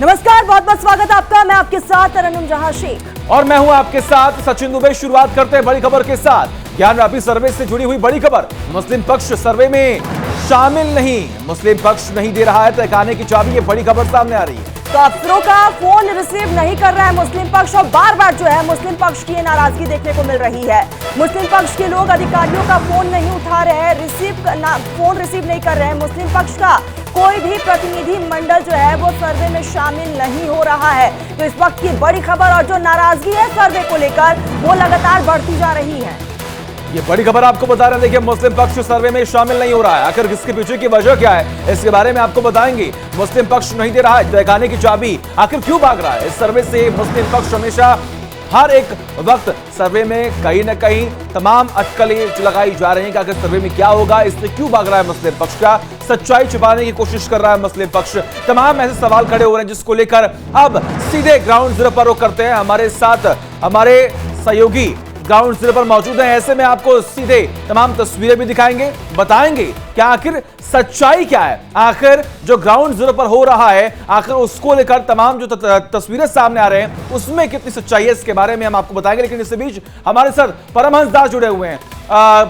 नमस्कार, बहुत बहुत स्वागत है आपका। मैं आपके साथ तरन्नुम जहां शेख और मैं हूं आपके साथ सचिन दुबे। शुरुआत करते हैं बड़ी खबर के साथ। ज्ञानव्यापी सर्वे से जुड़ी हुई बड़ी खबर। मुस्लिम पक्ष सर्वे में शामिल नहीं, मुस्लिम पक्ष नहीं दे रहा है तहखाने की चाबी। ये बड़ी खबर सामने आ रही है। तो अफसरों का फोन रिसीव नहीं कर रहा है मुस्लिम पक्ष और बार बार जो है मुस्लिम पक्ष की नाराजगी देखने को मिल रही है। मुस्लिम पक्ष के लोग अधिकारियों का फोन नहीं उठा रहे हैं, फोन रिसीव नहीं कर रहे हैं। मुस्लिम पक्ष का कोई भी प्रतिनिधि मंडल जो है वो सर्वे में शामिल नहीं हो रहा है। तो इस वक्त की बड़ी खबर और जो नाराजगी है सर्वे को लेकर वो लगातार बढ़ती जा रही है। ये बड़ी खबर आपको बता रहे हैं। देखिए, मुस्लिम पक्ष सर्वे में शामिल नहीं हो रहा है। आखिर इसके पीछे की वजह क्या है, इसके बारे में आपको बताएंगे। मुस्लिम पक्ष नहीं दे रहा है तहखाने की चाबी, आखिर क्यों भाग रहा है इस सर्वे से। मुस्लिम पक्ष हमेशा हर एक वक्त सर्वे में कहीं ना कहीं तमाम अटकलें लगाई जा रही हैं कि आखिर सर्वे में क्या होगा, इससे क्यों भाग रहा है मुस्लिम पक्ष। का सच्चाई छुपाने की कोशिश कर रहा है मुस्लिम पक्ष। तमाम ऐसे सवाल खड़े हो रहे हैं जिसको लेकर अब सीधे ग्राउंड जीरो पर रुख करते हैं। हमारे साथ हमारे सहयोगी ग्राउंड जीरो पर मौजूद हैं। ऐसे में आपको सीधे तमाम तस्वीरें भी दिखाएंगे, बताएंगे कि आखिर सच्चाई क्या है, आखिर जो ग्राउंड जीरो पर हो रहा है आखिर उसको लेकर तमाम जो तस्वीरें सामने आ रहे हैं उसमें कितनी सच्चाई है, इसके बारे में हम आपको बताएंगे। लेकिन इसके बीच हमारे साथ परमहंस दास जुड़े हुए हैं।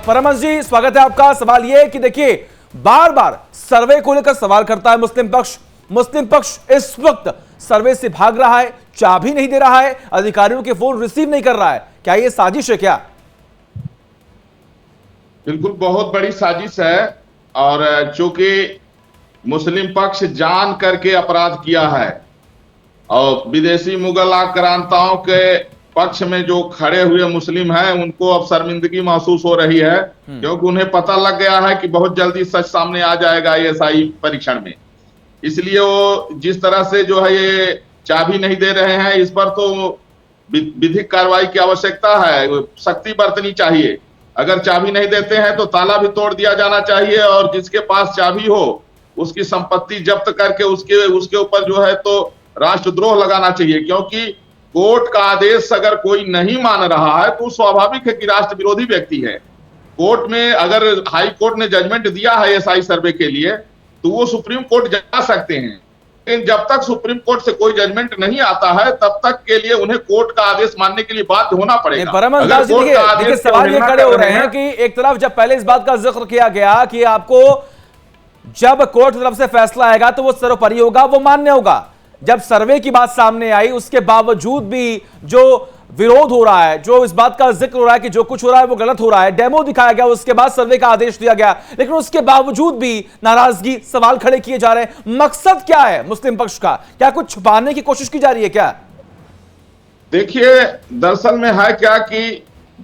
परमहंस जी, स्वागत है आपका। सवाल यह है कि देखिए, बार बार सर्वे को लेकर सवाल करता है मुस्लिम पक्ष। मुस्लिम पक्ष इस वक्त सर्वे से भाग रहा है, चाबी नहीं दे रहा है, अधिकारियों के फोन रिसीव नहीं कर रहा है। क्या यह साजिश है क्या? बिल्कुल, बहुत बड़ी साजिश है। और चूंकि मुस्लिम पक्ष जान करके अपराध किया है और विदेशी मुगल आक्रांताओं के पक्ष में जो खड़े हुए मुस्लिम हैं उनको अब शर्मिंदगी महसूस हो रही है, क्योंकि उन्हें पता लग गया है कि बहुत जल्दी सच सामने आ जाएगा ASI परीक्षण में। इसलिए वो जिस तरह से जो है ये चाबी नहीं दे रहे हैं, इस पर तो विधिक कार्रवाई की आवश्यकता है, सख्ती बरतनी चाहिए। अगर चाबी नहीं देते हैं तो ताला भी तोड़ दिया जाना चाहिए और जिसके पास चाबी हो उसकी संपत्ति जब्त करके उसके ऊपर जो है तो राष्ट्रद्रोह लगाना चाहिए। क्योंकि कोर्ट का आदेश अगर कोई नहीं मान रहा है तो स्वाभाविक है कि राष्ट्र विरोधी व्यक्ति है। कोर्ट में अगर हाई कोर्ट ने जजमेंट दिया है ASI सर्वे के लिए तो वो सुप्रीम कोर्ट जा सकते हैं, लेकिन जब तक सुप्रीम कोर्ट से कोई जजमेंट नहीं आता है तब तक के लिए उन्हें कोर्ट का आदेश मानने के लिए बाध्य होना पड़ेगा। देखिए, सवाल ये खड़े हो रहे हैं कि एक तरफ जब पहले इस बात का जिक्र किया गया कि आपको जब कोर्ट की तरफ से फैसला आएगा तो वो सर्वोपरि होगा, वो मान्य होगा। जब सर्वे की बात सामने आई उसके बावजूद भी जो विरोध हो रहा है, जो इस बात का जिक्र हो रहा है कि जो कुछ हो रहा है वो गलत हो रहा है, डेमो दिखाया गया, उसके बाद सर्वे का आदेश दिया गया, लेकिन उसके बावजूद भी नाराजगी, सवाल खड़े किए जा रहे हैं। मकसद क्या है मुस्लिम पक्ष का? क्या कुछ छुपाने की कोशिश की जा रही है क्या? देखिए, दरअसल में है क्या कि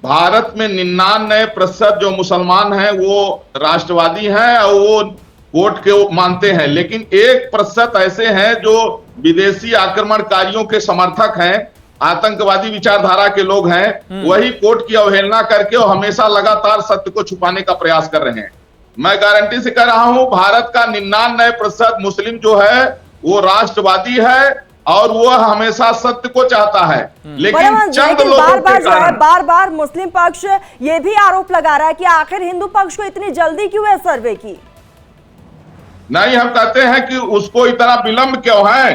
भारत में 99% जो मुसलमान हैं वो राष्ट्रवादी हैं और वो कोर्ट के मानते हैं, लेकिन 1% ऐसे हैं जो विदेशी आक्रमणकारियों के समर्थक हैं, आतंकवादी विचारधारा के लोग हैं। वही कोर्ट की अवहेलना करके और हमेशा लगातार सत्य को छुपाने का प्रयास कर रहे हैं। मैं गारंटी से कह रहा हूं, भारत का 99% मुस्लिम जो है वो राष्ट्रवादी है और वो हमेशा सत्य को चाहता है। लेकिन चंद लोगों के कारण बार बार मुस्लिम पक्ष ये भी आरोप लगा रहा है कि आखिर हिंदू पक्ष को इतनी जल्दी क्यों है सर्वे की। नहीं, हम कहते हैं कि उसको इतना विलंब क्यों है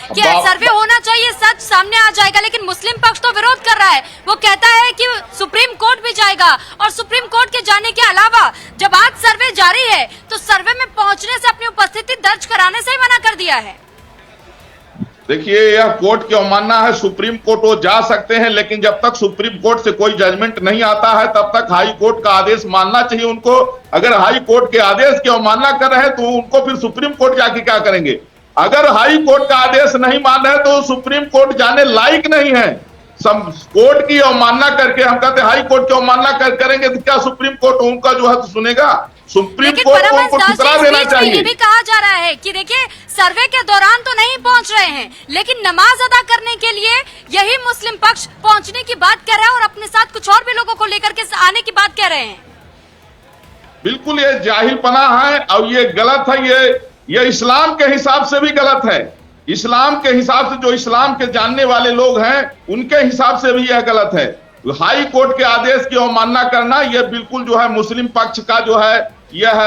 कि सर्वे होना चाहिए, सच सामने आ जाएगा, लेकिन मुस्लिम पक्ष तो विरोध कर रहा है। वो कहता है कि सुप्रीम कोर्ट भी जाएगा और सुप्रीम कोर्ट के जाने के अलावा जब आज सर्वे जारी है तो सर्वे में पहुंचने से, अपनी उपस्थिति दर्ज कराने से ही मना कर दिया है। देखिए, यह कोर्ट की अवमानना है। सुप्रीम कोर्ट वो जा सकते हैं, लेकिन जब तक सुप्रीम कोर्ट से कोई जजमेंट नहीं आता है तब तक हाई कोर्ट का आदेश मानना चाहिए उनको। अगर हाई कोर्ट के आदेश की अवमानना कर रहे हैं तो उनको फिर सुप्रीम कोर्ट जाके क्या करेंगे? अगर हाई कोर्ट का आदेश नहीं मान रहे तो सुप्रीम कोर्ट जाने लायक नहीं है। कोर्ट की अवमानना करके, हम कहते हैं हाई कोर्ट की अवमानना करेंगे तो क्या सुप्रीम कोर्ट उनका जो है तो सुनेगा? सुप्रीम कोर्ट को उनको ठुकरा देना चाहिए। ये भी कहा जा रहा है कि देखिए, सर्वे के दौरान तो नहीं पहुंच रहे हैं, लेकिन नमाज अदा करने के लिए यही मुस्लिम पक्ष पहुंचने की बात कह रहा है और अपने साथ कुछ और भी लोगों को लेकर के आने की बात कह रहे हैं। बिल्कुल, ये जाहिलपना है और ये गलत है। ये इस्लाम के हिसाब से भी गलत है। इस्लाम के हिसाब से, जो इस्लाम के जानने वाले लोग हैं उनके हिसाब से भी यह गलत है। हाई कोर्ट के आदेश की अवमानना करना यह बिल्कुल जो है मुस्लिम पक्ष का जो है यह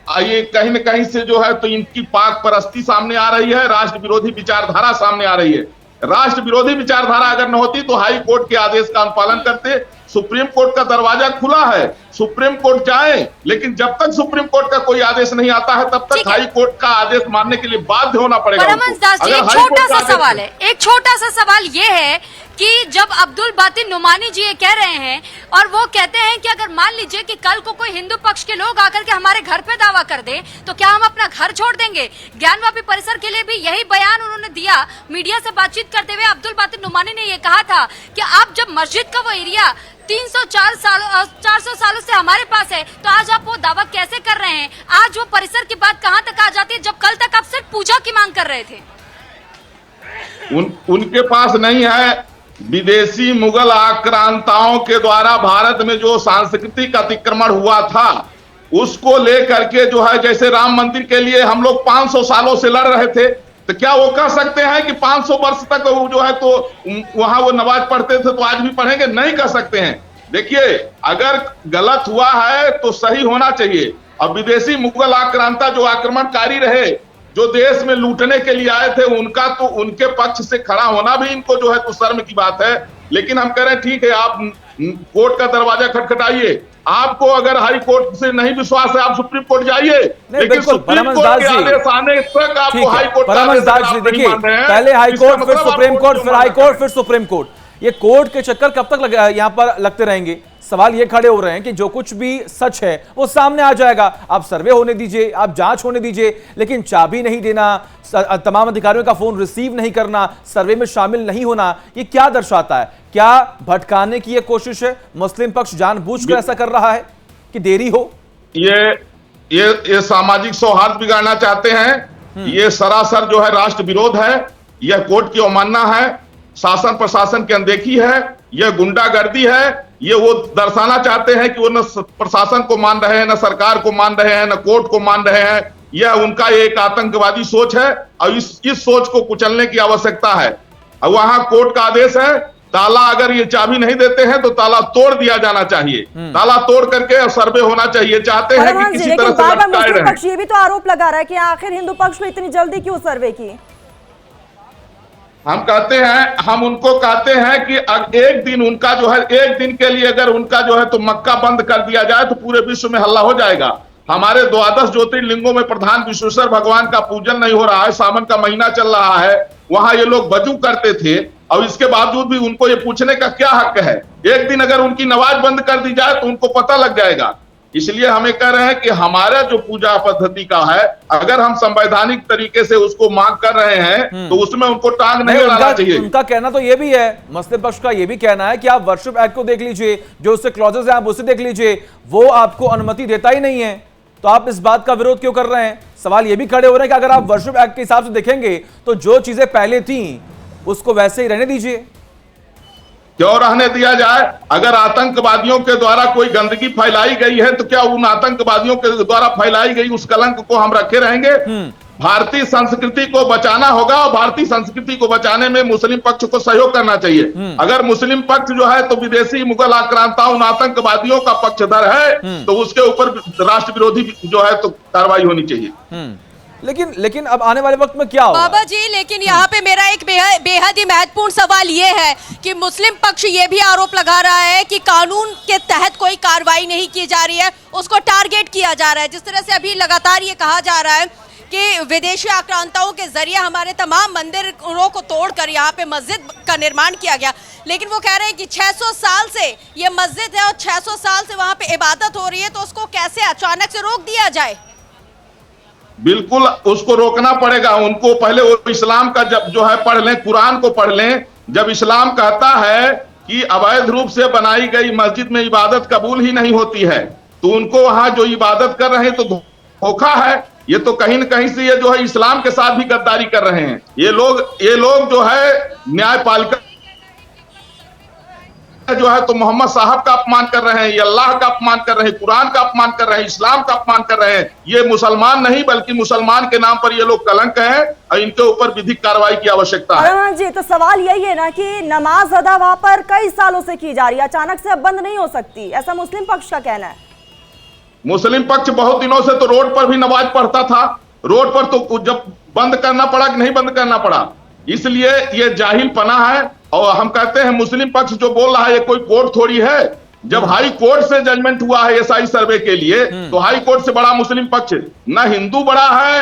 ये कहीं न कहीं से जो है तो इनकी पाक परस्ती सामने आ रही है, राष्ट्र विरोधी विचारधारा सामने आ रही है। राष्ट्र विरोधी विचारधारा अगर न होती तो हाई कोर्ट के आदेश का अनुपालन करते। सुप्रीम कोर्ट का दरवाजा खुला है, सुप्रीम कोर्ट जाए, लेकिन जब तक सुप्रीम कोर्ट का कोई आदेश नहीं आता है तब तक हाई कोर्ट का आदेश मानने के लिए बाध्य होना पड़ेगा। परमहंस दास जी, एक छोटा सा सवाल है, एक छोटा सा सवाल ये है कि जब अब्दुल बातिन नुमानी जी ये कह रहे हैं और वो कहते हैं कि अगर मान लीजिए कि कल को कोई हिंदू पक्ष के लोग आकर के हमारे घर पे दावा कर दे तो क्या हम अपना घर छोड़ देंगे? ज्ञानवापी परिसर के लिए भी यही बयान उन्होंने दिया। मीडिया से बातचीत करते हुए अब्दुल बातिन नुमानी ने ये कहा था कि आप जब मस्जिद का वो एरिया 400 सालों से हमारे पास है तो आज आप वो दावा कैसे कर रहे हैं? आज वो परिसर की बात कहाँ तक आ जाती है जब कल तक आप सिर्फ पूजा की मांग कर रहे थे? उनके पास नहीं है। विदेशी मुगल आक्रांताओं के द्वारा भारत में जो सांस्कृतिक अतिक्रमण हुआ था उसको लेकर के जो है, जैसे राम मंदिर के लिए हम लोग 500 सालों से लड़ रहे थे, तो क्या वो कह सकते हैं कि 500 वर्ष तक वो जो है तो वहां वो नमाज पढ़ते थे तो आज भी पढ़ेंगे? नहीं कह सकते हैं। देखिए, अगर गलत हुआ है तो सही होना चाहिए। अब विदेशी मुगल आक्रांता जो आक्रमणकारी रहे, जो देश में लूटने के लिए आए थे, उनका तो उनके पक्ष से खड़ा होना भी इनको जो है तो शर्म की बात है। लेकिन हम कह रहे हैं ठीक है, आप कोर्ट का दरवाजा खटखटाइए। आपको अगर हाई कोर्ट से नहीं विश्वास है आप सुप्रीम कोर्ट जाइए, लेकिन सुप्रीम कोर्ट के आदेश आने तक आपको हाई कोर्ट का आदेश देखिए, पहले हाई कोर्ट फिर सुप्रीम कोर्ट, फिर हाई कोर्ट फिर सुप्रीम कोर्ट, ये कोर्ट के चक्कर कब तक यहाँ पर लगते रहेंगे? सवाल ये खड़े हो रहे हैं कि जो कुछ भी सच है वो सामने आ जाएगा। आप सर्वे होने दीजिए, आप जांच होने दीजिए, लेकिन चाबी नहीं देना, तमाम अधिकारियों का फोन रिसीव नहीं करना, सर्वे में शामिल नहीं होना, ये क्या दर्शाता है? क्या भटकाने की ये कोशिश है? मुस्लिम पक्ष जानबूझकर ऐसा कर रहा है कि देरी हो? ये सामाजिक सौहार्द बिगाड़ना चाहते हैं। ये सरासर जो है राष्ट्र विरोध है, यह कोर्ट की अवमानना है, शासन प्रशासन की अनदेखी है, यह गुंडागर्दी है। ये वो दर्शाना चाहते हैं कि वो न प्रशासन को मान रहे हैं, न सरकार को मान रहे हैं, न कोर्ट को मान रहे हैं। यह उनका एक आतंकवादी सोच है और इस सोच को कुचलने की आवश्यकता है। और वहां कोर्ट का आदेश है, ताला अगर ये चाबी नहीं देते हैं तो ताला तोड़ दिया जाना चाहिए, ताला तोड़ करके सर्वे होना चाहिए। चाहते हैं कि किसी तरह से लटकाए रहें। पक्ष ये भी तो आरोप लगा रहा है कि आखिर हिंदू पक्ष में इतनी जल्दी क्यों सर्वे की? हम कहते हैं, हम उनको कहते हैं कि एक दिन उनका जो है, एक दिन के लिए अगर उनका जो है तो मक्का बंद कर दिया जाए तो पूरे विश्व में हल्ला हो जाएगा। हमारे 12 ज्योतिर्लिंगों में प्रधान विश्वेश्वर भगवान का पूजन नहीं हो रहा है, सावन का महीना चल रहा है, वहां ये लोग वजू करते थे और इसके बावजूद भी उनको ये पूछने का क्या हक है? एक दिन अगर उनकी नमाज बंद कर दी जाए तो उनको पता लग जाएगा। इसलिए हमें कह रहे हैं कि हमारा जो पूजा पद्धति का है, अगर हम संवैधानिक तरीके से उसको मांग कर रहे हैं तो उसमें उनको टांग नहीं लगाना चाहिए। उनका कहना तो ये भी है, मुस्लिम पक्ष का ये भी कहना है कि आप वर्शिप एक्ट को देख लीजिए, जो उससे क्लॉजेस हैं आप उसे देख लीजिए, वो आपको अनुमति देता ही नहीं है, तो आप इस बात का विरोध क्यों कर रहे हैं? सवाल ये भी खड़े हो रहे हैं कि अगर आप वर्शिप एक्ट के हिसाब से देखेंगे तो जो चीजें पहले थी उसको वैसे ही रहने दीजिए। क्यों रहने दिया जाए? अगर आतंकवादियों के द्वारा कोई गंदगी फैलाई गई है तो क्या उन आतंकवादियों के द्वारा फैलाई गई उस कलंक को हम रखे रहेंगे? भारतीय संस्कृति को बचाना होगा और भारतीय संस्कृति को बचाने में मुस्लिम पक्ष को सहयोग करना चाहिए। अगर मुस्लिम पक्ष जो है तो विदेशी मुगल आक्रांताओं उन आतंकवादियों का पक्षधर है तो उसके ऊपर राष्ट्र विरोधी जो है तो कार्रवाई होनी चाहिए। लेकिन अब आने वाले वक्त में क्या होगा? बाबा जी, लेकिन यहाँ पे मेरा एक बेहद ही महत्वपूर्ण सवाल ये है कि मुस्लिम पक्ष ये भी आरोप लगा रहा है कि कानून के तहत कोई कार्रवाई नहीं की जा रही है, उसको टारगेट किया जा रहा है। जिस तरह से अभी लगातार ये कहा जा रहा है कि विदेशी आक्रांताओं के जरिए हमारे तमाम मंदिरों को तोड़कर यहाँ पे मस्जिद का निर्माण किया गया, लेकिन वो कह रहे हैं कि 600 साल से ये मस्जिद है और 600 साल से वहाँ पे इबादत हो रही है, तो उसको कैसे अचानक से रोक दिया जाए? बिल्कुल उसको रोकना पड़ेगा उनको। पहले वो इस्लाम का जब जो है पढ़ लें, कुरान को पढ़ लें। जब इस्लाम कहता है कि अवैध रूप से बनाई गई मस्जिद में इबादत कबूल ही नहीं होती है, तो उनको वहां जो इबादत कर रहे हैं तो धोखा है। ये तो कहीं न कहीं से ये जो है इस्लाम के साथ भी गद्दारी कर रहे हैं। ये लोग जो है न्यायपालिका जो है तो मोहम्मद साहब का अपमान कर रहे हैं, ये अल्लाह का अपमान कर रहे हैं, कुरान का अपमान कर रहे हैं, इस्लाम का अपमान कर रहे हैं। ये मुसलमान नहीं बल्कि मुसलमान के नाम पर ये लोग कलंक हैं और इनके ऊपर विधिक कार्रवाई की आवश्यकता है। जी, तो सवाल यही है ना कि नमाज अदा वहां पर कई सालों से की जा रही है, अचानक से अब बंद नहीं हो सकती, ऐसा मुस्लिम पक्ष का कहना है। मुस्लिम पक्ष बहुत दिनों से तो रोड पर भी नमाज पढ़ता था, रोड पर तो जब बंद करना पड़ा कि नहीं बंद करना पड़ा, इसलिए ये जाहिलपना है। और हम कहते हैं मुस्लिम पक्ष जो बोल रहा है ये कोई कोर्ट थोड़ी है। जब हाई कोर्ट से जजमेंट हुआ है एसआई सर्वे के लिए, तो हाई कोर्ट से बड़ा मुस्लिम पक्ष ना हिंदू बड़ा है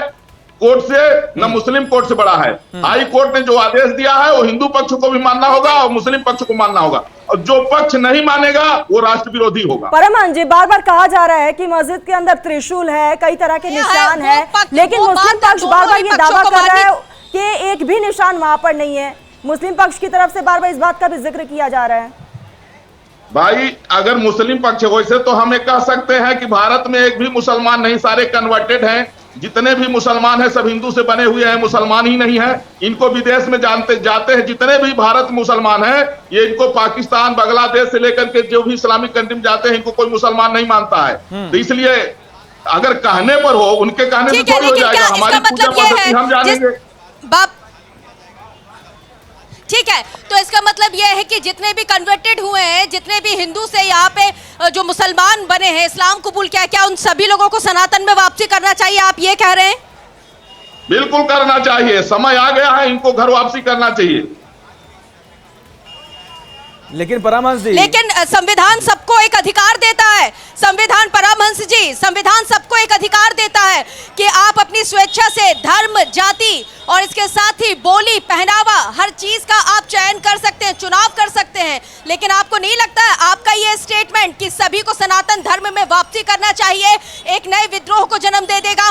कोर्ट से, न मुस्लिम कोर्ट से बड़ा है। हाई कोर्ट ने जो आदेश दिया है वो हिंदू पक्ष को भी मानना होगा और मुस्लिम पक्ष को मानना होगा, और जो पक्ष नहीं मानेगा वो राष्ट्र विरोधी होगा। परमहंस जी, बार बार कहा जा रहा है कि मस्जिद के अंदर त्रिशूल है, कई तरह के निशान है, लेकिन मुस्लिम पक्ष बार बार ये दावा कर रहा है कि एक भी निशान वहां पर नहीं है। मुस्लिम पक्ष की तरफ से बार बार इस बात का भी जिक्र किया जा रहा है। भाई अगर मुस्लिम पक्ष वैसे तो हम कह सकते हैं कि भारत में एक भी मुसलमान नहीं, सारे कन्वर्टेड हैं। जितने भी मुसलमान हैं सब हिंदू से बने हुए हैं, मुसलमान ही नहीं है। इनको विदेश में जानते जाते हैं, जितने भी भारत मुसलमान हैं ये इनको पाकिस्तान बांग्लादेश से लेकर के जो भी इस्लामिक कंट्री में जाते हैं इनको कोई मुसलमान नहीं मानता है। तो इसलिए अगर कहने पर हो, उनके कहने से थोड़ी हो जाएगा। हमारी पूजा पद्धति हम जानेंगे। ठीक है, तो इसका मतलब यह है कि जितने भी कन्वर्टेड हुए हैं, जितने भी हिंदू से यहाँ पे जो मुसलमान बने हैं, इस्लाम कबूल किया, क्या उन सभी लोगों को सनातन में वापसी करना चाहिए, आप ये कह रहे हैं? बिल्कुल करना चाहिए, समय आ गया है, इनको घर वापसी करना चाहिए। लेकिन परमहंस जी, लेकिन संविधान सबको एक अधिकार देता है। संविधान, परमहंस जी, संविधान सबको एक अधिकार देता है कि आप अपनी स्वेच्छा से धर्म, जाति और इसके साथ ही बोली, पहनावा, हर चीज का आप चयन कर सकते हैं, चुनाव कर सकते हैं। लेकिन आपको नहीं लगता है आपका ये स्टेटमेंट कि सभी को सनातन धर्म में वापसी करना चाहिए एक नए विद्रोह को जन्म दे देगा?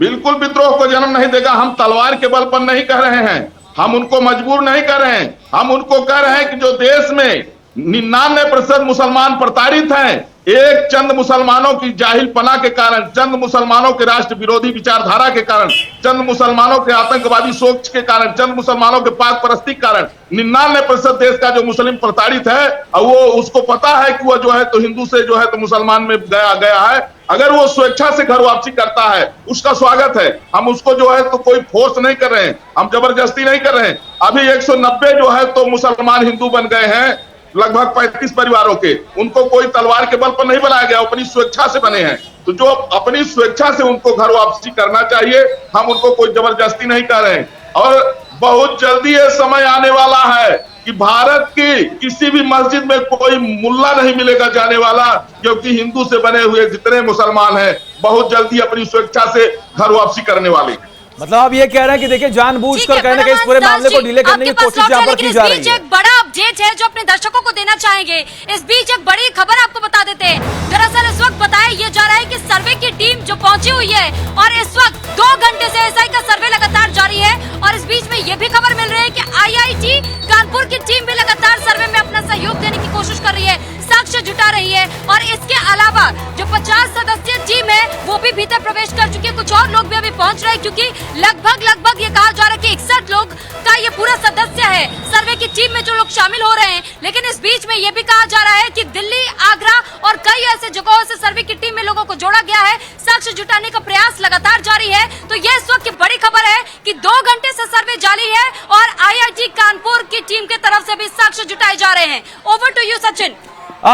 बिल्कुल विद्रोह को जन्म नहीं देगा। हम तलवार के बल पर नहीं कह रहे हैं, हम उनको मजबूर नहीं कर रहे हैं। हम उनको कह रहे हैं कि जो देश में 99% मुसलमान प्रताड़ित हैं, एक चंद मुसलमानों की जाहिलपना के कारण, चंद मुसलमानों के राष्ट्र विरोधी विचारधारा के कारण, चंद मुसलमानों के आतंकवादी सोच के कारण, चंद मुसलमानों के पाक परस्ती के कारण 99% देश का जो मुस्लिम प्रताड़ित है, और वो उसको पता है कि वो जो है तो हिंदू से जो है तो मुसलमान में गया है। अगर वो स्वेच्छा से घर वापसी करता है उसका स्वागत है। हम उसको जो है तो कोई फोर्स नहीं कर रहे हैं, हम जबरदस्ती नहीं कर रहे हैं। अभी 190 जो है तो मुसलमान हिंदू बन गए हैं, लगभग 35 परिवारों के। उनको कोई तलवार के बल पर नहीं बनाया गया, अपनी स्वेच्छा से बने हैं। तो जो अपनी स्वेच्छा से उनको घर वापसी करना चाहिए, हम उनको कोई जबरदस्ती नहीं कर रहे हैं। और बहुत जल्दी ये समय आने वाला है कि भारत की किसी भी मस्जिद में कोई मुल्ला नहीं मिलेगा जाने वाला, क्योंकि हिंदू से बने हुए जितने मुसलमान हैं बहुत जल्दी अपनी स्वेच्छा से घर वापसी करने वाले। मतलब आप ये कह रहे हैं कि देखिए जानबूझकर कहीं ना कहीं इस पूरे मामले को डिले करने की कोशिश यहाँ पर की जा रही है। एक बड़ा अपडेट है जो अपने दर्शकों को देना चाहेंगे। इस बीच एक बड़ी खबर आपको बता देते हैं। दरअसल इस वक्त बताया ये जा रहा है कि सर्वे की टीम जो पहुंची हुई है और इस वक्त 2 घंटे से एसआई का सर्वे लगातार जारी है। और इस बीच में ये भी खबर मिल रही है कि आईआईटी कानपुर की टीम भी लगातार सर्वे में अपना सहयोग देने की कोशिश कर रही है, साक्ष्य जुटा रही है। और इसके अलावा जो 50 सदस्यीय टीम है वो भी भीतर प्रवेश कर चुकी है। कुछ और लोग भी अभी पहुंच रहे हैं, क्योंकि लगभग ये कहा जा रहा है कि 61 लोग का ये पूरा सदस्य है सर्वे की टीम में जो लोग शामिल हो रहे हैं। लेकिन इस बीच में ये भी कहा जा रहा है कि दिल्ली, आगरा और कई ऐसे जगहों से सर्वे की टीम में लोगों को जोड़ा गया है। साक्ष्य जुटाने का प्रयास लगातार जारी है। तो ये इस वक्त की बड़ी खबर है कि 2 घंटे से सर्वे जारी है और आईआईटी कानपुर की टीम की तरफ से भी साक्ष्य जुटाए जा रहे हैं। Over to you Sachin.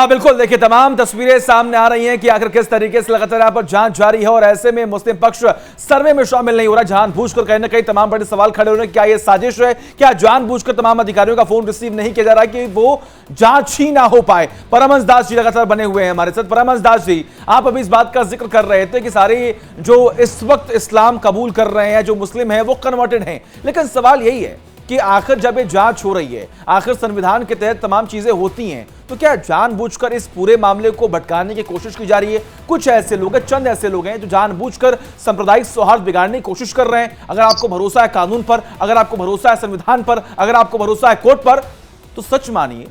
बिल्कुल, देखिए तमाम तस्वीरें सामने आ रही हैं कि आखिर किस तरीके से लगातार यहाँ पर जांच जारी है और ऐसे में मुस्लिम पक्ष सर्वे में शामिल नहीं हो रहा। जानबूझकर कहीं ना कहीं तमाम बड़े सवाल खड़े हो रहे हैं, क्या ये साजिश है? क्या जानबूझकर तमाम अधिकारियों का फोन रिसीव नहीं किया जा रहा है कि वो जांच ही ना हो पाए? परमहंस दास जी लगातार बने हुए हैं हमारे साथ। परमहंस दास जी, आप अभी इस बात का जिक्र कर रहे थे कि सारे जो इस वक्त इस्लाम कबूल कर रहे हैं, जो मुस्लिम है, वो कन्वर्टेड हैं। लेकिन सवाल यही है कि आखिर जब ये जांच हो रही है, आखिर संविधान के तहत तमाम चीजें होती हैं, तो क्या जानबूझकर इस पूरे मामले को भटकाने की कोशिश की जा रही है? कुछ ऐसे लोग हैं, चंद ऐसे लोग हैं जो जानबूझकर सांप्रदायिक सौहार्द बिगाड़ने की कोशिश कर रहे हैं। अगर आपको भरोसा है कानून पर, अगर आपको भरोसा है संविधान पर, अगर आपको भरोसा है कोर्ट पर, तो सच मानिए।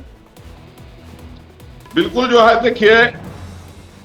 बिल्कुल जो है, देखिए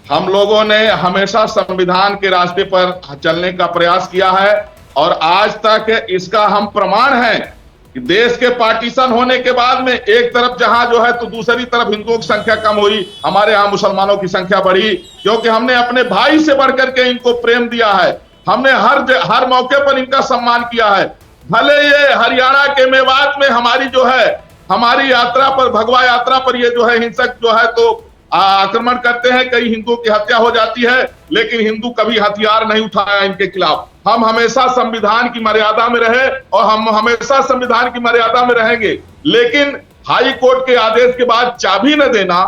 हम लोगों ने हमेशा संविधान के रास्ते पर चलने का प्रयास किया है और आज तक इसका हम प्रमाण हैं। देश के पार्टीशन होने के बाद में एक तरफ जहां जो है तो दूसरी तरफ हिंदुओं की संख्या कम हुई, हमारे यहाँ मुसलमानों की संख्या बढ़ी, क्योंकि हमने अपने भाई से बढ़कर के इनको प्रेम दिया है। हमने हर मौके पर इनका सम्मान किया है। भले ये हरियाणा के मेवात में हमारी जो है, हमारी यात्रा पर, भगवा यात्रा पर ये जो है हिंसक जो है तो आक्रमण करते हैं, कई हिंदुओं की हत्या हो जाती है, लेकिन हिंदू कभी हथियार नहीं उठाया इनके खिलाफ। हम हमेशा संविधान की मर्यादा में रहे और हम हमेशा संविधान की मर्यादा में रहेंगे। लेकिन हाई कोर्ट के आदेश के बाद चाबी न देना,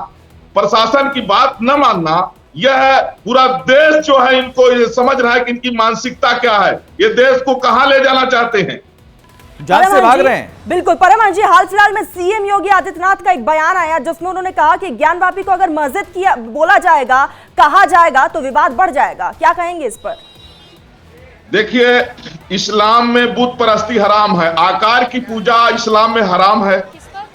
प्रशासन की बात न मानना, यह पूरा देश जो है इनको ये समझ रहा है कि इनकी मानसिकता क्या है, ये देश को कहां ले जाना चाहते हैं। जान से भाग रहे हैं। बिल्कुल परमहंस जी, हाल फिलहाल में सीएम योगी आदित्यनाथ का एक बयान आया जिसमें उन्होंने कहा कि ज्ञानवापी को अगर मस्जिद किया बोला जाएगा, कहा जाएगा तो विवाद बढ़ जाएगा। क्या कहेंगे इस पर? देखिए, इस्लाम में बुत परस्ती हराम है, आकार की पूजा इस्लाम में हराम है।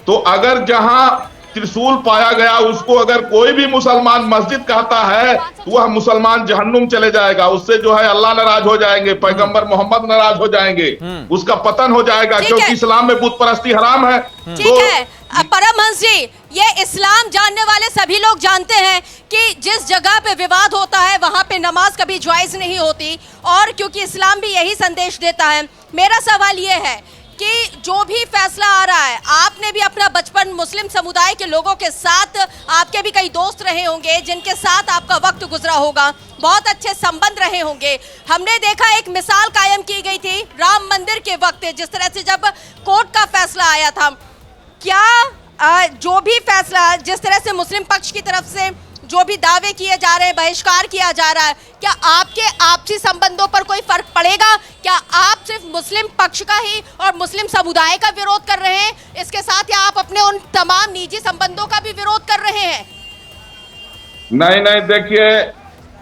तो अगर जहां त्रिशूल पाया गया उसको अगर कोई भी मुसलमान मस्जिद कहता है तो वह मुसलमान जहन्नुम चले जाएगा। उससे जो है अल्लाह नाराज हो जाएंगे, पैगंबर मोहम्मद नाराज हो जाएंगे, उसका पतन हो जाएगा, क्योंकि इस्लाम में बुत परस्ती हराम है। ठीक है परमहंस जी, ये इस्लाम जानने वाले सभी लोग जानते हैं कि जिस जगह पे विवाद होता है वहां पे नमाज कभी जायज नहीं होती, और क्योंकि इस्लाम भी यही संदेश देता है। मेरा सवाल ये है कि जो भी फैसला आ रहा है, आपने भी अपना बचपन मुस्लिम समुदाय के लोगों के साथ, आपके भी कई दोस्त रहे होंगे जिनके साथ आपका वक्त गुजरा होगा, बहुत अच्छे संबंध रहे होंगे। हमने देखा एक मिसाल कायम की गई थी राम मंदिर के वक्त, जिस तरह से जब कोर्ट का फैसला आया था। क्या जो भी फैसला, जिस तरह से मुस्लिम पक्ष की तरफ से जो भी दावे किए जा रहे हैं, बहिष्कार किया जा रहा है, क्या आपके आपसी संबंधों पर कोई फर्क पड़ेगा? क्या आप सिर्फ मुस्लिम पक्ष का ही और मुस्लिम समुदाय का विरोध कर रहे हैं इसके साथ, या आप अपने उन तमाम निजी संबंधों का भी विरोध कर रहे हैं? नहीं, देखिए,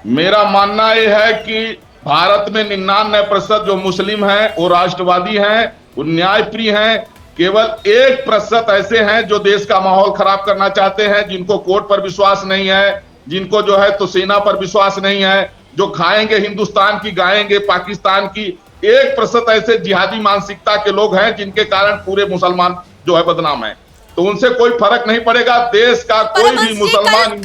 मेरा मानना यह है कि भारत में 99% जो मुस्लिम हैं वो राष्ट्रवादी हैं, वो न्यायप्रिय हैं। केवल 1% ऐसे हैं जो देश का माहौल खराब करना चाहते हैं, जिनको कोर्ट पर विश्वास नहीं है, जिनको जो है तो सेना पर विश्वास नहीं है, जो खाएंगे हिंदुस्तान की गाएंगे पाकिस्तान की। 1% ऐसे जिहादी मानसिकता के लोग हैं जिनके कारण पूरे मुसलमान जो है बदनाम है। तो उनसे कोई फर्क नहीं पड़ेगा, देश का कोई भी मुसलमान।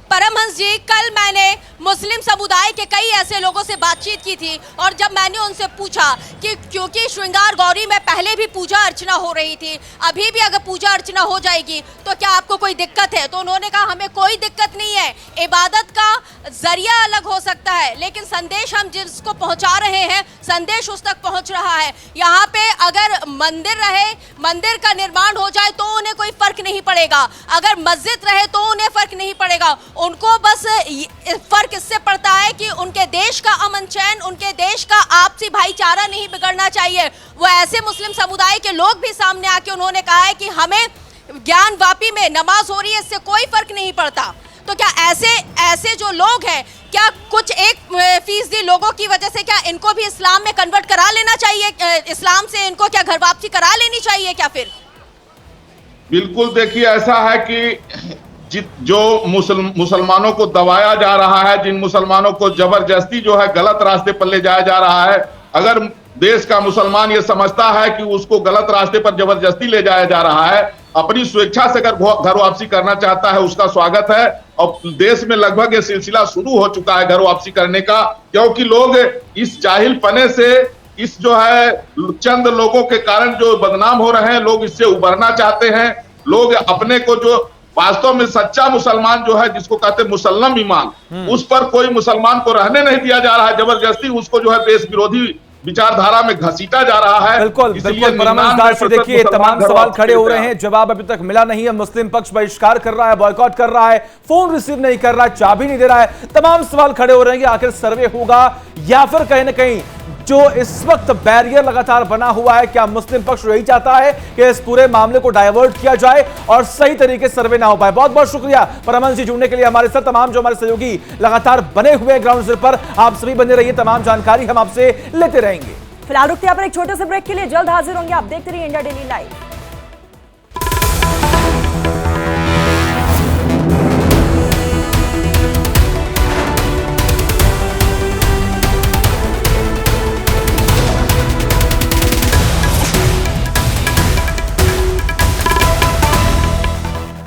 परमहंस जी, कल मैंने मुस्लिम समुदाय के कई ऐसे लोगों से बातचीत की थी, और जब मैंने उनसे पूछा कि क्योंकि श्रृंगार गौरी में पहले भी पूजा अर्चना हो रही थी, अभी भी अगर पूजा अर्चना हो जाएगी तो क्या आपको कोई दिक्कत है? तो उन्होंने कहा हमें कोई दिक्कत नहीं है, इबादत का जरिया अलग हो सकता है लेकिन संदेश हम जिसको पहुंचा रहे हैं, संदेश उस तक पहुंच रहा है। यहाँ पे अगर मंदिर रहे, मंदिर का निर्माण हो जाए तो उन्हें कोई फर्क नहीं पड़ेगा, अगर मस्जिद रहे तो उन्हें फर्क नहीं पड़ेगा। उनको बस फर्क इससे पड़ता है कि उनके देश का अमन चैन, उनके देश का आपसी भाईचारा नहीं बिगड़ना चाहिए। वो ऐसे मुस्लिम समुदाय के लोग भी सामने आके उन्होंने कहा है कि हमें ज्ञानवापी में नमाज हो रही है, इससे कोई फर्क नहीं पड़ता। तो क्या ऐसे जो लोग हैं, क्या कुछ 1% लोगों की वजह से क्या इनको भी इस्लाम में कन्वर्ट करा लेना चाहिए? इस्लाम से इनको क्या घर वापसी करा लेनी चाहिए क्या फिर? बिल्कुल, देखिए, ऐसा है कि जो मुसलमानों को दबाया जा रहा है, जिन मुसलमानों को जबरदस्ती जो है गलत रास्ते पर ले जाया जा रहा है, अगर देश का मुसलमान ये समझता है कि उसको गलत रास्ते पर जबरदस्ती ले जाया जा रहा है, अपनी स्वेच्छा से अगर घर वापसी करना चाहता है, उसका स्वागत है। और देश में लगभग ये सिलसिला शुरू हो चुका है घर वापसी करने का, क्योंकि लोग इस जाहिल पने से, इस जो है चंद लोगों के कारण जो बदनाम हो रहे हैं, लोग इससे उबरना चाहते हैं। लोग अपने को जो वास्तव में सच्चा मुसलमान जो है, जिसको कहते हैं मुसल्लम ईमान, उस पर कोई मुसलमान को रहने नहीं दिया जा रहा है, जबरदस्ती उसको जो है देश विरोधी विचारधारा में घसीटा जा रहा है। बिल्कुल परमहंस जी, देखिए तमाम सवाल खड़े हो रहे हैं, जवाब अभी तक मिला नहीं है। मुस्लिम पक्ष बहिष्कार कर रहा है, बॉयकॉट कर रहा है, फोन रिसीव नहीं कर रहा है, चाबी नहीं दे रहा है। तमाम सवाल खड़े हो रहे हैं कि आखिर सर्वे होगा या फिर कहीं ना कहीं जो इस वक्त बैरियर लगातार बना हुआ है, क्या मुस्लिम पक्ष यही चाहता है कि इस पूरे मामले को डाइवर्ट किया जाए और सही तरीके से सर्वे ना हो पाए? बहुत बहुत शुक्रिया परमहंस जी जुड़ने के लिए हमारे साथ। तमाम जो हमारे सहयोगी लगातार बने हुए हैं ग्राउंड जीरो पर, आप सभी बने रहिए, तमाम जानकारी हम आपसे लेते रहेंगे। फिलहाल रुकते हैं पर एक छोटे से ब्रेक के लिए, जल्द हाजिर होंगे। आप देखते रहिए इंडिया डेली लाइव।